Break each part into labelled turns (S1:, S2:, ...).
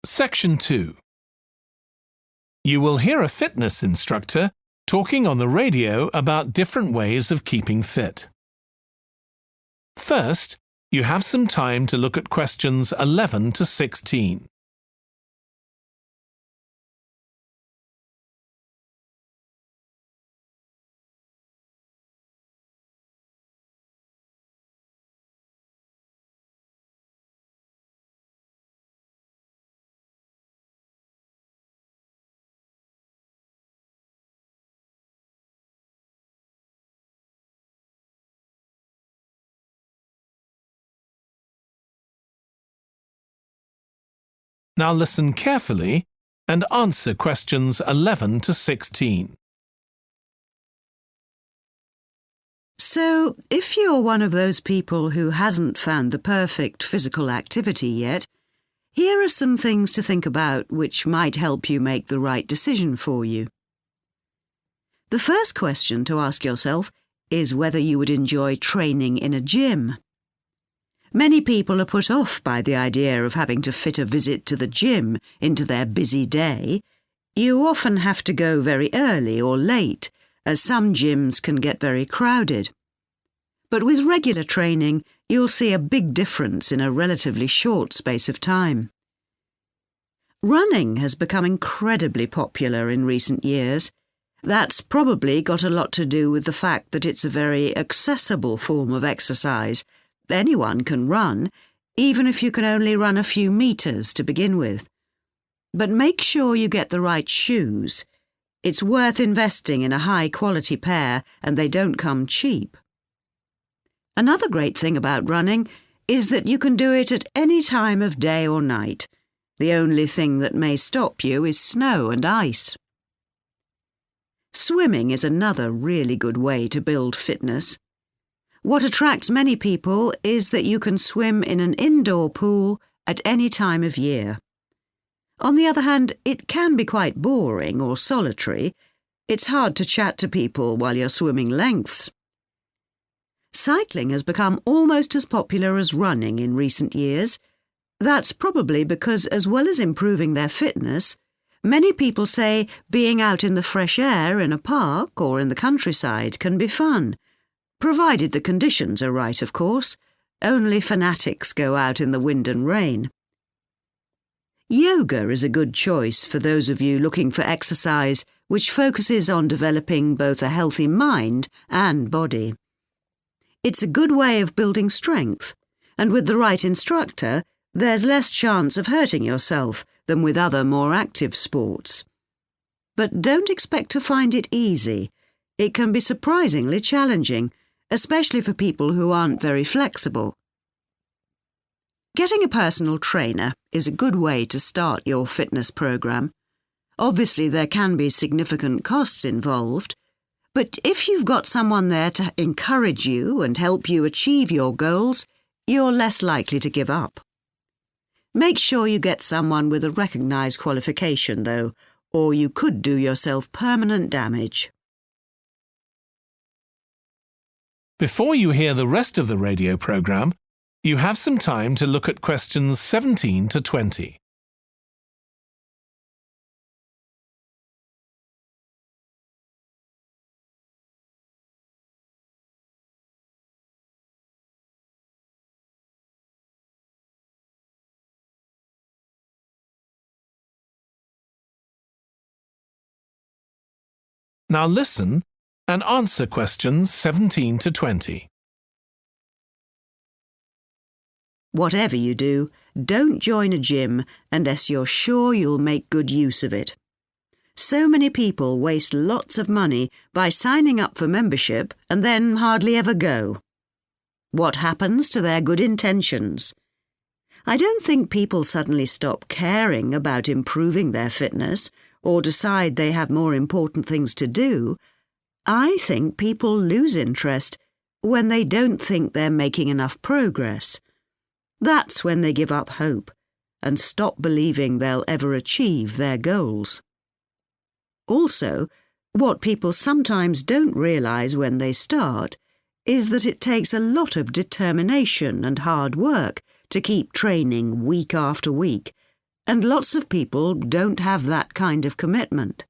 S1: Section 2. You will hear a fitness instructor talking on the radio about different ways of keeping fit. First, you have some time to look at questions 11 to 16. Now listen carefully and answer questions 11 to 16.
S2: So, if you're one of those people who hasn't found the perfect physical activity yet, here are some things to think about which might help you make the right decision for you. The first question to ask yourself is whether you would enjoy training in a gym. Many people are put off by the idea of having to fit a visit to the gym into their busy day. You often have to go very early or late, as some gyms can get very crowded. But with regular training, you'll see a big difference in a relatively short space of time. Running has become incredibly popular in recent years. That's probably got a lot to do with the fact that it's a very accessible form of exercise. Anyone can run, even if you can only run a few meters to begin with. But make sure you get the right shoes. It's worth investing in a high-quality pair, and they don't come cheap. Another great thing about running is that you can do it at any time of day or night. The only thing that may stop you is snow and ice. Swimming is another really good way to build fitness. What attracts many people is that you can swim in an indoor pool at any time of year. On the other hand, it can be quite boring or solitary. It's hard to chat to people while you're swimming lengths. Cycling has become almost as popular as running in recent years. That's probably because, as well as improving their fitness, many people say being out in the fresh air in a park or in the countryside can be fun. Provided the conditions are right, of course. Only fanatics go out in the wind and rain. Yoga is a good choice for those of you looking for exercise which focuses on developing both a healthy mind and body. It's a good way of building strength, and with the right instructor, there's less chance of hurting yourself than with other more active sports. But don't expect to find it easy. It can be surprisingly challenging, especially for people who aren't very flexible. Getting a personal trainer is a good way to start your fitness program. Obviously, there can be significant costs involved, but if you've got someone there to encourage you and help you achieve your goals, you're less likely to give up. Make sure you get someone with a recognised qualification, though, or you could do yourself permanent damage.
S1: Before you hear the rest of the radio program, you have some time to look at questions 17 to 20. Now listen and answer questions 17 to 20.
S2: Whatever you do, don't join a gym unless you're sure you'll make good use of it. So many people waste lots of money by signing up for membership and then hardly ever go. What happens to their good intentions? I don't think people suddenly stop caring about improving their fitness or decide they have more important things to do. I think people lose interest when they don't think they're making enough progress. That's when they give up hope and stop believing they'll ever achieve their goals. Also, what people sometimes don't realise when they start is that it takes a lot of determination and hard work to keep training week after week, and lots of people don't have that kind of commitment.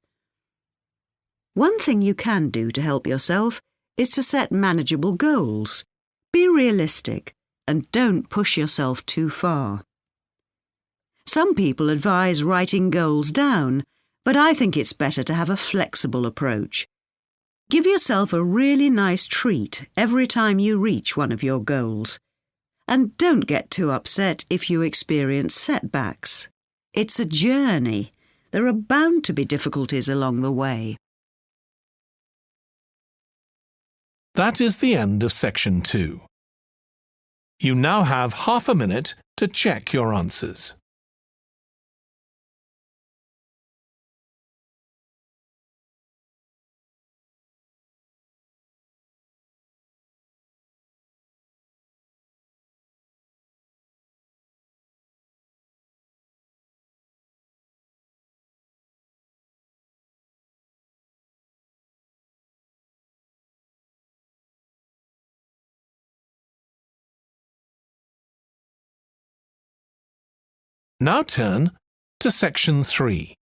S2: One thing you can do to help yourself is to set manageable goals. Be realistic and don't push yourself too far. Some people advise writing goals down, but I think it's better to have a flexible approach. Give yourself a really nice treat every time you reach one of your goals. And don't get too upset if you experience setbacks. It's a journey. There are bound to be difficulties along the way.
S1: That is the end of section 2. You now have half a minute to check your answers. Now turn to section 3.